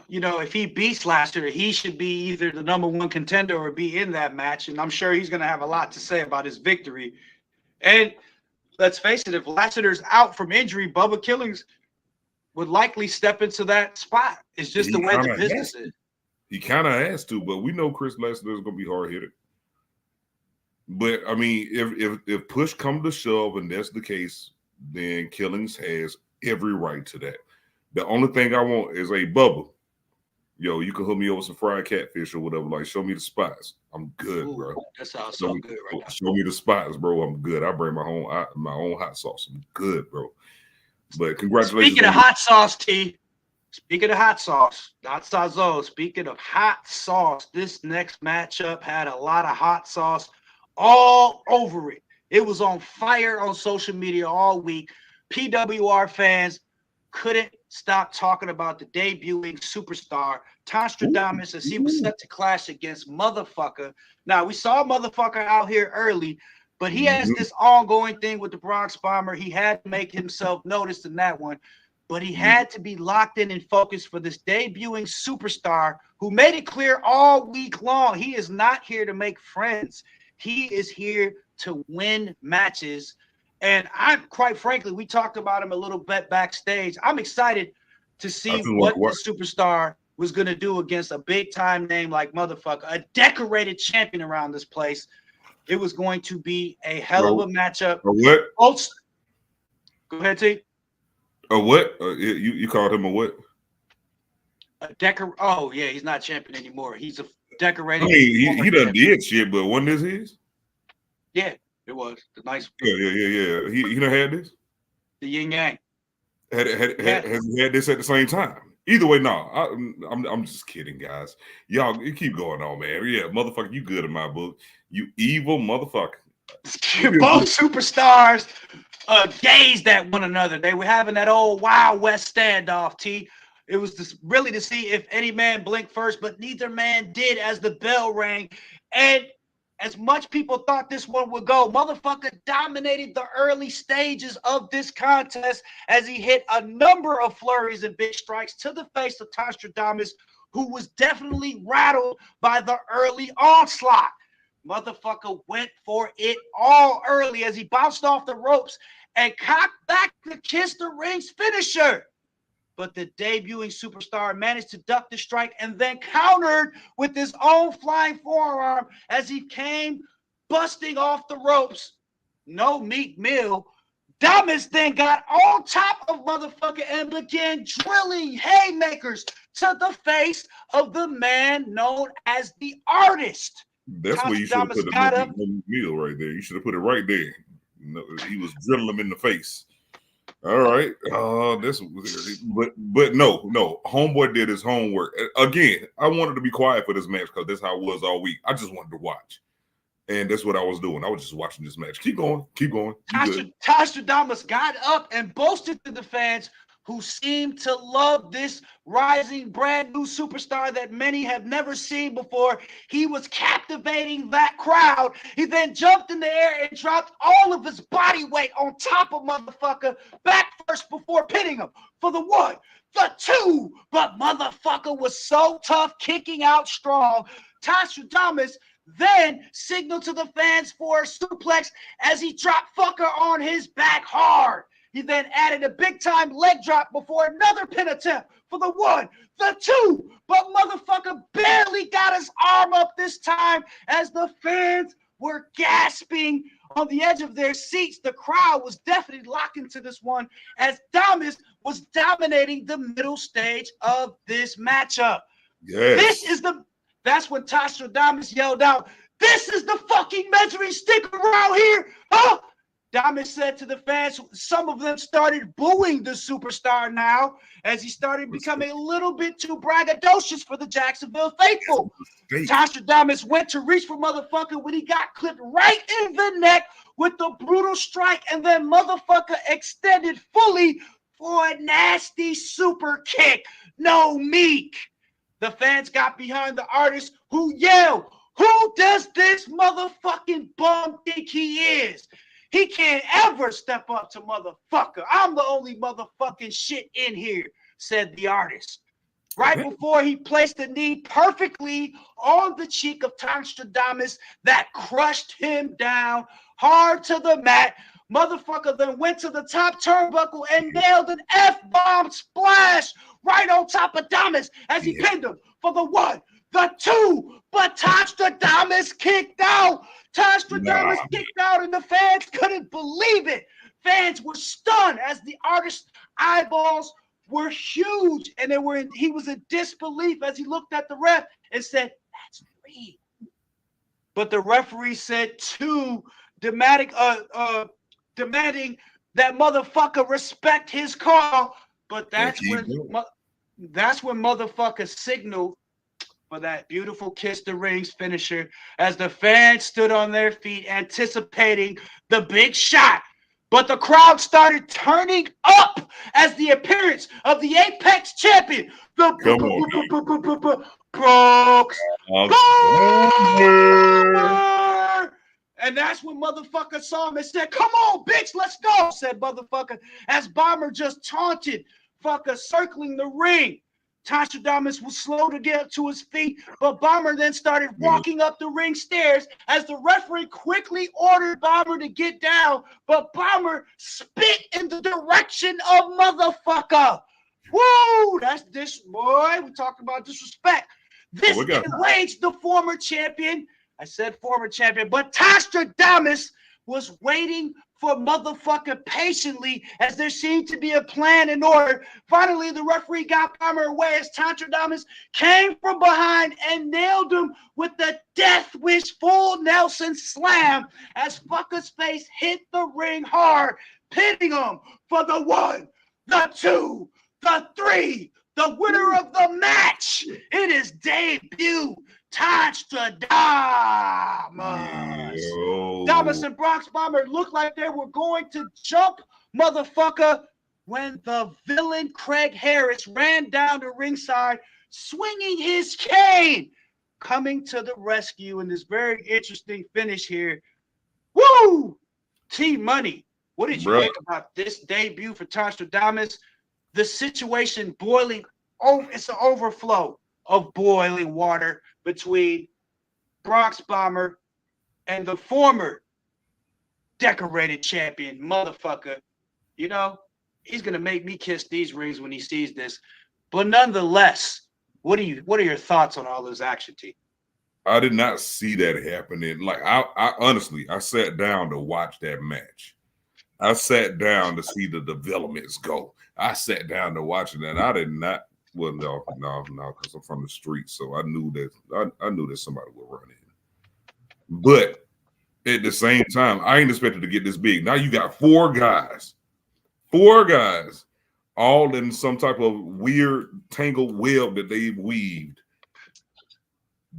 you know, if he beats Lassiter, he should be either the #1 contender or be in that match. And I'm sure he's going to have a lot to say about his victory. And let's face it, if Lassiter's out from injury, Bubba Killings would likely step into that spot. It's just the way the business is. He kind of has to, but we know Chris Lassiter is going to be hard-headed. But, I mean, if push comes to shove and that's the case, then Killings has every right to that. The only thing I want is a Bubba. Yo, you can hook me over some fried catfish or whatever. Like, show me the spots. I'm good, Ooh, bro. that sounds so good right now. Show me the spots, bro. I'm good. I bring my own hot sauce. I'm good, bro. But congratulations. Speaking of hot sauce, T. Speaking of hot sauce, not Sazo. Speaking of hot sauce, this next matchup had a lot of hot sauce all over it. It was on fire on social media all week. PWR fans couldn't stop talking about the debuting superstar, Nostradamus, as he was set to clash against Motherfucker. Now, we saw Motherfucker out here early, but he has this ongoing thing with the Bronx Bomber. He had to make himself noticed in that one, but he had to be locked in and focused for this debuting superstar who made it clear all week long he is not here to make friends. He is here to win matches. And I'm quite frankly, we talked about him a little bit backstage. I'm excited to see what the superstar was going to do against a big time name like Motherfucker, a decorated champion around this place. It was going to be a hell of a matchup. A what? Go ahead, T. A what? You called him a what? Oh, yeah, he's not champion anymore. He's a decorated. I mean, he done did shit, but wasn't this his? Yeah, it was. The nice. Yeah. He done had this? The yin yang. Has he had this at the same time? Either way, no. I'm just kidding, guys. Y'all keep going on, man. Yeah, motherfucker, you good in my book. You evil motherfucker. Both superstars gazed at one another. They were having that old Wild West standoff, T. It was really to see if any man blinked first, but neither man did as the bell rang. And as much people thought this one would go, Motherfucker dominated the early stages of this contest as he hit a number of flurries and big strikes to the face of Nostradamus, who was definitely rattled by the early onslaught. Motherfucker went for it all early as he bounced off the ropes and cocked back to kiss the ring's finisher. But the debuting superstar managed to duck the strike and then countered with his own flying forearm as he came busting off the ropes. No Meek Mill. Damas then got on top of Motherfucker and began drilling haymakers to the face of the man known as the Artist. That's where you should have put the Mill right there. You should have put it right there. No, he was drilling him in the face. All right. But no. Homeboy did his homework. Again, I wanted to be quiet for this match because that's how it was all week. I just wanted to watch. And that's what I was doing. I was just watching this match. Keep going. Nostradamus got up and boasted to the fans who seemed to love this rising brand new superstar that many have never seen before. He was captivating that crowd. He then jumped in the air and dropped all of his body weight on top of Motherfucker back first before pinning him for the 1, the 2. But Motherfucker was so tough, kicking out strong. Nostradamus then signaled to the fans for a suplex as he dropped Fucker on his back hard. He then added a big-time leg drop before another pin attempt for the 1, the 2, but motherfucker barely got his arm up this time as the fans were gasping on the edge of their seats. The crowd was definitely locked into this one as Damas was dominating the middle stage of this matchup. Yes. That's when Tasha Damas yelled out, "This is the fucking measuring stick around here, huh?" Damas said to the fans, some of them started booing the superstar now as he started becoming a little bit too braggadocious for the Jacksonville faithful. Tasha Damas went to reach for motherfucker when he got clipped right in the neck with the brutal strike, and then motherfucker extended fully for a nasty super kick. No meek. The fans got behind the artist who yelled, "Who does this motherfucking bum think he is? He can't ever step up to motherfucker. I'm the only motherfucking shit in here," said the artist. Right before he placed the knee perfectly on the cheek of Tanstradamus that crushed him down hard to the mat, motherfucker then went to the top turnbuckle and nailed an F-bomb splash right on top of Damas as he pinned him for the 1, the 2, but Tanstradamus kicked out. Tanstradamus kicked out and the fans couldn't believe it. Fans were stunned as the artist's eyeballs were huge, and he was in disbelief as he looked at the ref and said, "That's 3." But the referee said 2, demanding that motherfucker respect his call. But that's when motherfucker signaled for that beautiful kiss the rings finisher as the fans stood on their feet anticipating the big shot. But the crowd started turning up as the appearance of the Apex champion, the Brooks Bomber. And that's when motherfucker saw him and said, "Come on, bitch, let's go," said motherfucker, as Bomber just taunted fucker circling the ring. Tanstradamus was slow to get up to his feet, but Bomber then started walking up the ring stairs as the referee quickly ordered Bomber to get down, but Bomber spit in the direction of motherfucker. Woo! That's this, boy. We talking about disrespect. This enraged the former champion. I said former champion, but Tanstradamus was waiting for motherfucker patiently as there seemed to be a plan in order. Finally, the referee got Bomber away as Tanstradamus came from behind and nailed him with the Death Wish full Nelson slam as fucker's face hit the ring hard, pinning him for the 1, the 2, the 3, the winner of the match in his debut, Tanstradamus. Damas and Bronx Bomber looked like they were going to jump motherfucker when the villain Craig Harris ran down the ringside swinging his cane, coming to the rescue in this very interesting finish here. Woo! T-Money, what did you think about this debut for Tanstradamus? The situation boiling over, it's an overflow of boiling water between Bronx Bomber and the former decorated champion, motherfucker. You know, he's gonna make me kiss these rings when he sees this. But nonetheless, what are your thoughts on all this action, T? I did not see that happening. Like I honestly, I sat down to watch that match. I sat down to see the developments go. I sat down to watch it, and I did not. Well, no, because I'm from the street, so I knew that somebody would run in. But at the same time, I ain't expected to get this big. Now you got 4 guys, all in some type of weird tangled web that they've weaved.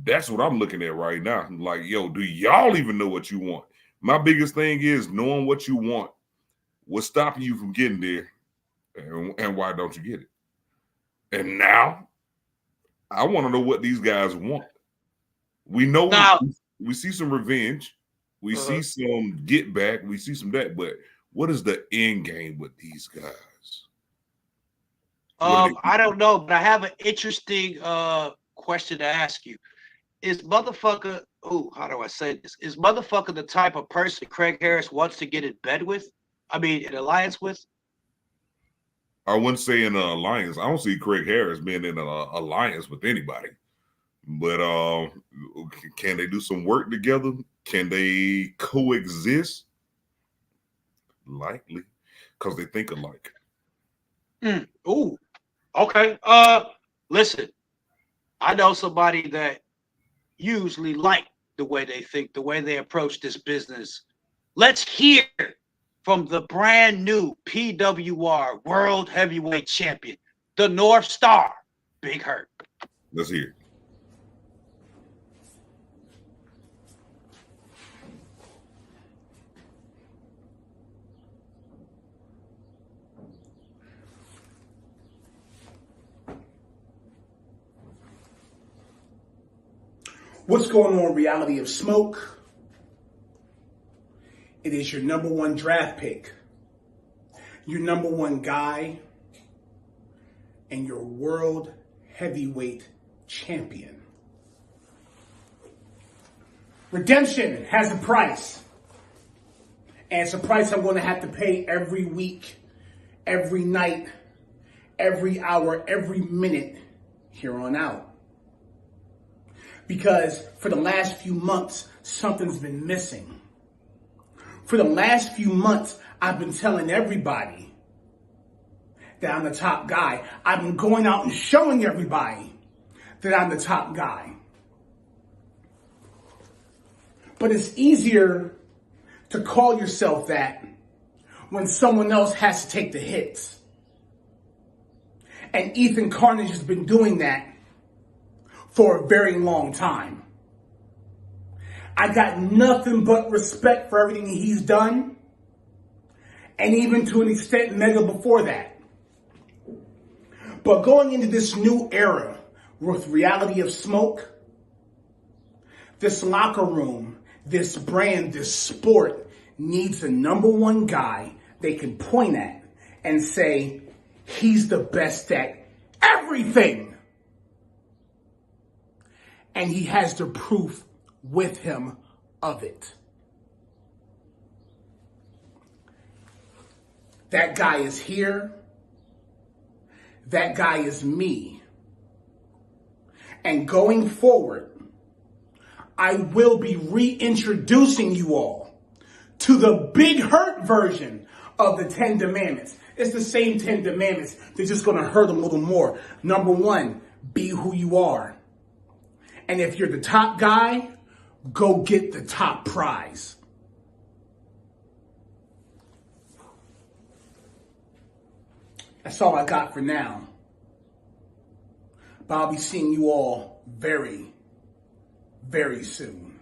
That's what I'm looking at right now. Like, yo, do y'all even know what you want? My biggest thing is knowing what you want. What's stopping you from getting there, and why don't you get it? And now, I want to know what these guys want. We know we see some revenge. We see some get back. We see some that. But what is the end game with these guys? I don't know, but I have an interesting question to ask you. Is motherfucker, how do I say this? Is motherfucker the type of person Craig Harris wants to get in bed with? I mean, an alliance with? I wouldn't say in an alliance. I don't see Craig Harris being in an alliance with anybody. But can they do some work together? Can they coexist? Likely, because they think alike. Ooh, okay. Listen, I know somebody that usually like the way they think, the way they approach this business. Let's hear from the brand new PWR World Heavyweight Champion, the North Star, Big Hurt. Let's hear it. What's going on, Reality of Smoke? It is your number one draft pick, your number one guy, and your world heavyweight champion. Redemption has a price, and it's a price I'm going to have to pay every week, every night, every hour, every minute here on out. Because for the last few months, something's been missing. For the last few months, I've been telling everybody that I'm the top guy. I've been going out and showing everybody that I'm the top guy. But it's easier to call yourself that when someone else has to take the hits. And Ethan Carnage has been doing that for a very long time. I got nothing but respect for everything he's done, and even to an extent Mega before that. But going into this new era with Reality of Smoke, this locker room, this brand, this sport needs a number one guy they can point at and say, he's the best at everything. And he has the proof with him of it. That guy is here. That guy is me. And going forward, I will be reintroducing you all to the Big Hurt version of the 10 Commandments. It's the same 10 Commandments. They're just going to hurt them a little more. Number one, be who you are. And if you're the top guy, go get the top prize. That's all I got for now. But I'll be seeing you all very, very soon.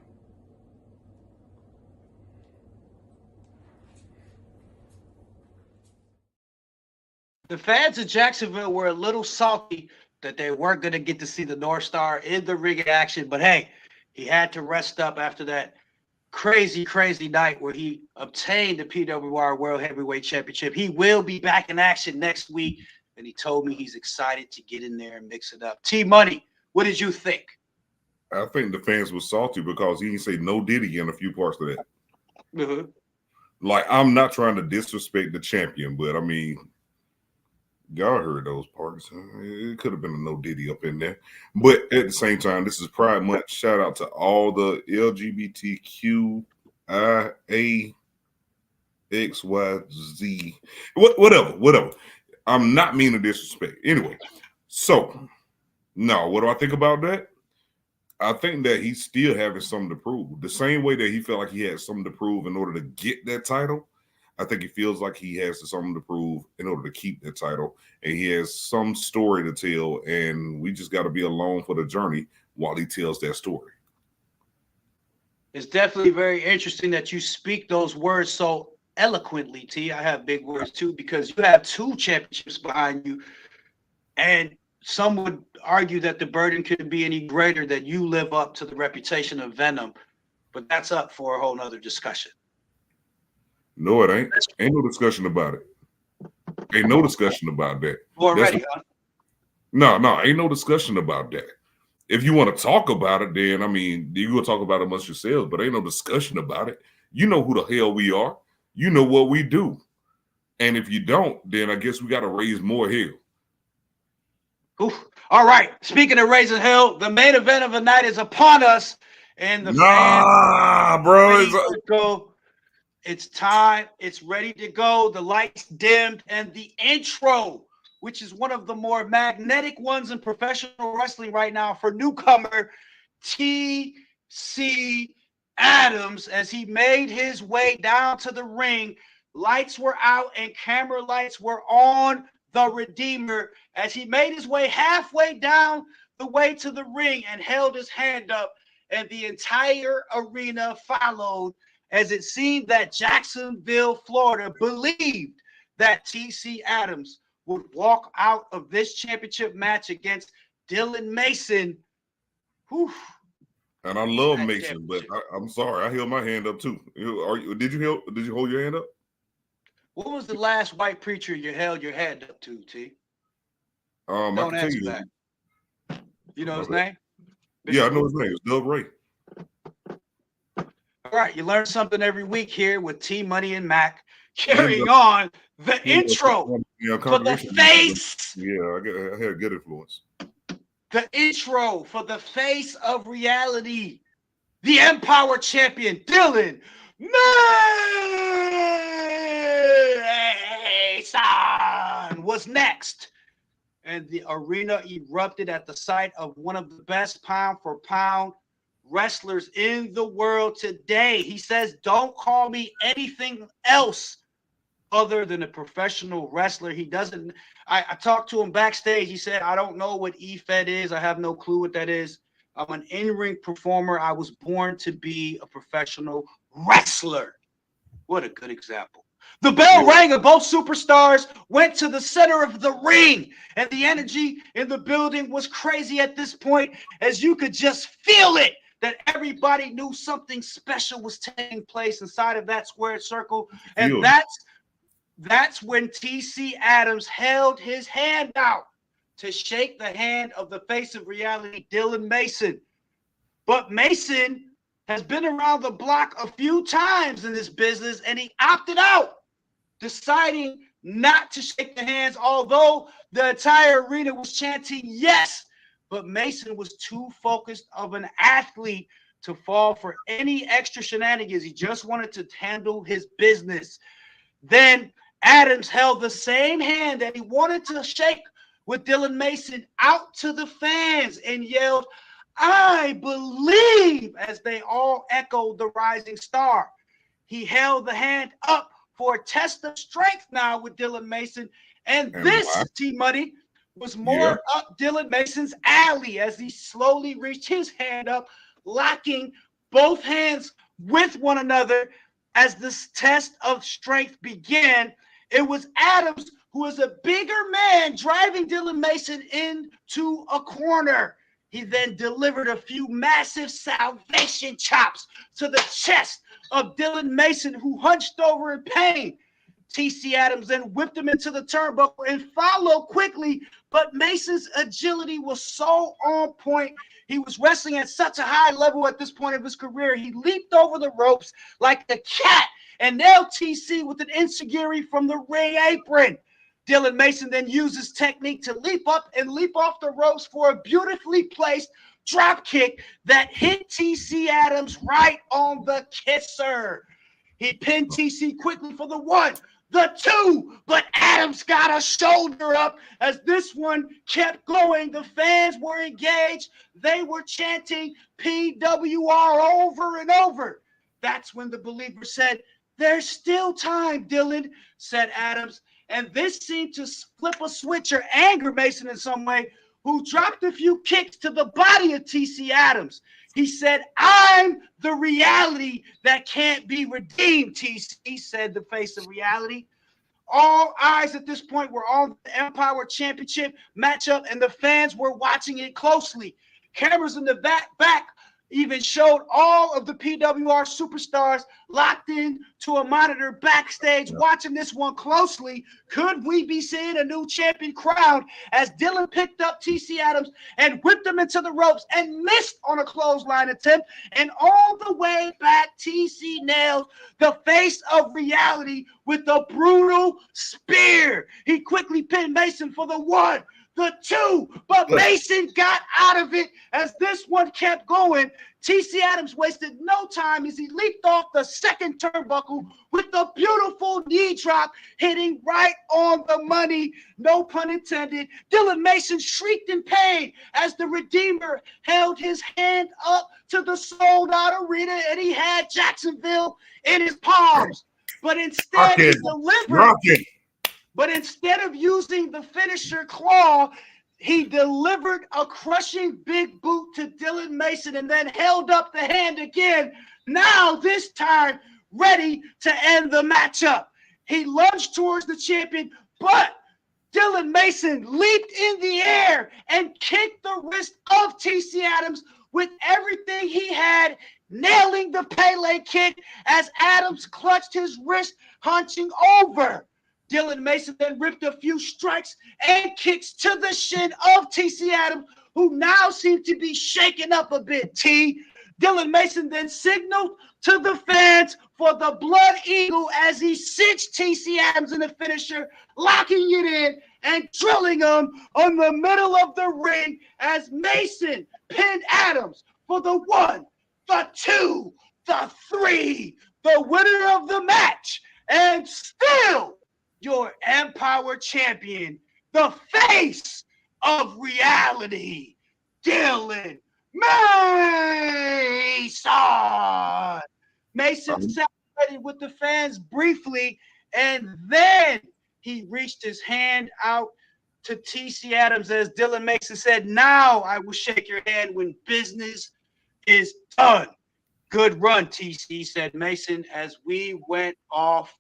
The fans of Jacksonville were a little salty that they weren't going to get to see the North Star in the ring action. But hey, he had to rest up after that crazy, crazy night where he obtained the PWR World Heavyweight Championship. He will be back in action next week, and he told me he's excited to get in there and mix it up. T-Money, what did you think? I think the fans were salty because he didn't say no Diddy in a few parts of that. Mm-hmm. Like, I'm not trying to disrespect the champion, but I mean, y'all heard those parts. It could have been a no Diddy up in there. But at the same time, this is Pride Month. Shout out to all the LGBTQIA, XYZ, whatever. I'm not meaning to disrespect. Anyway, so, no, what do I think about that? I think that he's still having something to prove. The same way that he felt like he had something to prove in order to get that title, I think he feels like he has something to prove in order to keep that title. And he has some story to tell, and we just got to be along for the journey while he tells that story. It's definitely very interesting that you speak those words so eloquently, T. I have big words too, because you have 2 championships behind you, and some would argue that the burden couldn't be any greater that you live up to the reputation of Venom, but that's up for a whole nother discussion. No, it ain't. Ain't no discussion about it. Ain't no discussion about that. Already, huh? No, ain't no discussion about that. If you want to talk about it, then, I mean, you go talk about it amongst yourselves, but ain't no discussion about it. You know who the hell we are. You know what we do. And if you don't, then I guess we got to raise more hell. Oof. All right. Speaking of raising hell, the main event of the night is upon us, and the fans bro. ready to go. It's time. It's ready to go. The lights dimmed, and the intro, which is one of the more magnetic ones in professional wrestling right now for newcomer T.C. Adams, as he made his way down to the ring. Lights were out and camera lights were on the Redeemer as he made his way halfway down the way to the ring and held his hand up, and the entire arena followed, as it seemed that Jacksonville, Florida believed that T.C. Adams would walk out of this championship match against Dylan Mason. Whew. And I love Mason, but I'm sorry, I held my hand up too. Did you hold your hand up? What was the last white preacher you held your hand up to, T? Don't answer that. You know his name? Yeah, I know his name. It's Doug Ray. All right, you learn something every week here with T, Money, and Mac. Carrying on the intro for the face. Yeah, I had a good influence. The intro for the face of reality. The Empower champion, Dylan Mason, was next. And the arena erupted at the sight of one of the best pound-for-pound wrestlers in the world today. He says, don't call me anything else other than a professional wrestler. He doesn't. I talked to him backstage. He said, I don't know what EFED is. I have no clue what that is. I'm an in-ring performer. I was born to be a professional wrestler. What a good example. The bell rang and both superstars went to the center of the ring, and the energy in the building was crazy at this point, as you could just feel it, that everybody knew something special was taking place inside of that squared circle. And that's when T.C. Adams held his hand out to shake the hand of the face of reality, Dylan Mason. But Mason has been around the block a few times in this business, and he opted out, deciding not to shake the hands, although the entire arena was chanting yes. But Mason was too focused of an athlete to fall for any extra shenanigans. He just wanted to handle his business. Then Adams held the same hand that he wanted to shake with Dylan Mason out to the fans and yelled, I believe, as they all echoed the rising star. He held the hand up for a test of strength now with Dylan Mason. And this, T-Money, was more up Dylan Mason's alley as he slowly reached his hand up, locking both hands with one another as this test of strength began. It was Adams, who was a bigger man, driving Dylan Mason into a corner. He then delivered a few massive salvation chops to the chest of Dylan Mason, who hunched over in pain. T.C. Adams then whipped him into the turnbuckle and followed quickly, but Mason's agility was so on point. He was wrestling at such a high level at this point of his career. He leaped over the ropes like a cat and nailed T.C. with an enziguri from the ring apron. Dylan Mason then used his technique to leap up and leap off the ropes for a beautifully placed drop kick that hit T.C. Adams right on the kisser. He pinned T.C. quickly for the 1, the 2, but Adams got a shoulder up as this one kept going. The fans were engaged. They were chanting PWR over and over. That's when the believer said, there's still time, Dylan, said Adams. And this seemed to flip a switch or anger Mason in some way, who dropped a few kicks to the body of T.C. Adams. He said, I'm the reality that can't be redeemed, T.C., said the face of reality. All eyes at this point were on the Empower Championship matchup, and the fans were watching it closely. Cameras in the back even showed all of the PWR superstars locked in to a monitor backstage watching this one closely. Could we be seeing a new champion crowned as Dylan picked up TC Adams and whipped him into the ropes and missed on a clothesline attempt, and all the way back TC nailed the face of reality with a brutal spear. He quickly pinned Mason for the 1, the 2, but Mason got out of it as this one kept going. TC Adams wasted no time as he leaped off the second turnbuckle with a beautiful knee drop, hitting right on the money, no pun intended. Dylan Mason shrieked in pain as the Redeemer held his hand up to the sold-out arena, and he had Jacksonville in his palms. But instead, he delivered. But instead of using the finisher claw, he delivered a crushing big boot to Dylan Mason and then held up the hand again. Now, this time, ready to end the matchup. He lunged towards the champion, but Dylan Mason leaped in the air and kicked the wrist of TC Adams with everything he had, nailing the Pele kick as Adams clutched his wrist, hunching over. Dylan Mason then ripped a few strikes and kicks to the shin of TC Adams, who now seemed to be shaken up a bit. Dylan Mason then signaled to the fans for the Blood Eagle as he cinched TC Adams in the finisher, locking it in and drilling him on the middle of the ring as Mason pinned Adams for the 1, the 2, the 3, the winner of the match, and still your Empower champion, the face of reality, Dylan Mason. Mason celebrated with the fans briefly, and then he reached his hand out to TC Adams as Dylan Mason said, "Now I will shake your hand when business is done." "Good run, TC," said Mason as we went off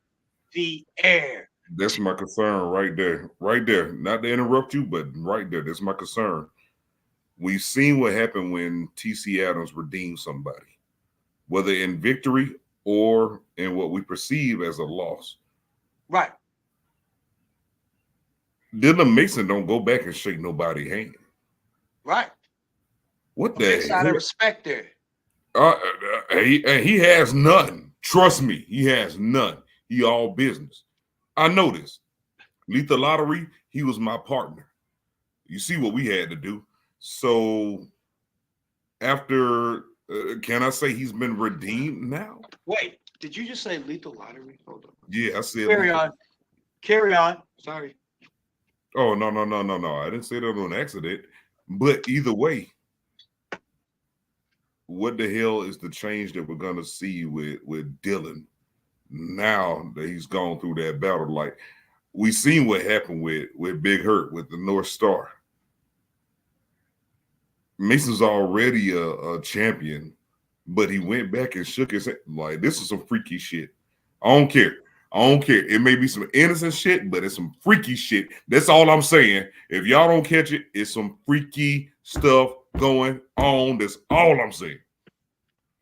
the air. That's my concern right there. Right there. Not to interrupt you, but right there. That's my concern. We've seen what happened when TC Adams redeemed somebody, whether in victory or in what we perceive as a loss. Right. Dylan Mason don't go back and shake nobody's hand. Right. What the Big side hell? of respect there. He has none. Trust me, he has none. He all business. I know this. Lethal Lottery, he was my partner. You see what we had to do. So after, can I say he's been redeemed now? Wait, did you just say Lethal Lottery? Hold on. Yeah, I said. Carry on. Carry on. Sorry. Oh, no. I didn't say that on accident. But either way, what the hell is the change that we're going to see with Dylan now that he's gone through that battle? Like, we seen what happened with Big Hurt, with the North Star. Mason's already a champion, but he went back and shook his head. Like, this is some freaky shit. I don't care. It may be some innocent shit, but it's some freaky shit. That's all I'm saying. If y'all don't catch it, it's some freaky stuff going on. That's all I'm saying.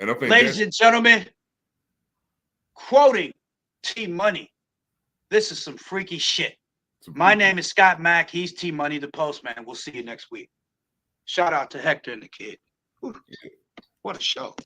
And I think, ladies and gentlemen, quoting T Money, this is some freaky shit. My name is Scott Mack. He's T Money, the postman. We'll see you next week. Shout out to Hector and the kid. Whew. What a show.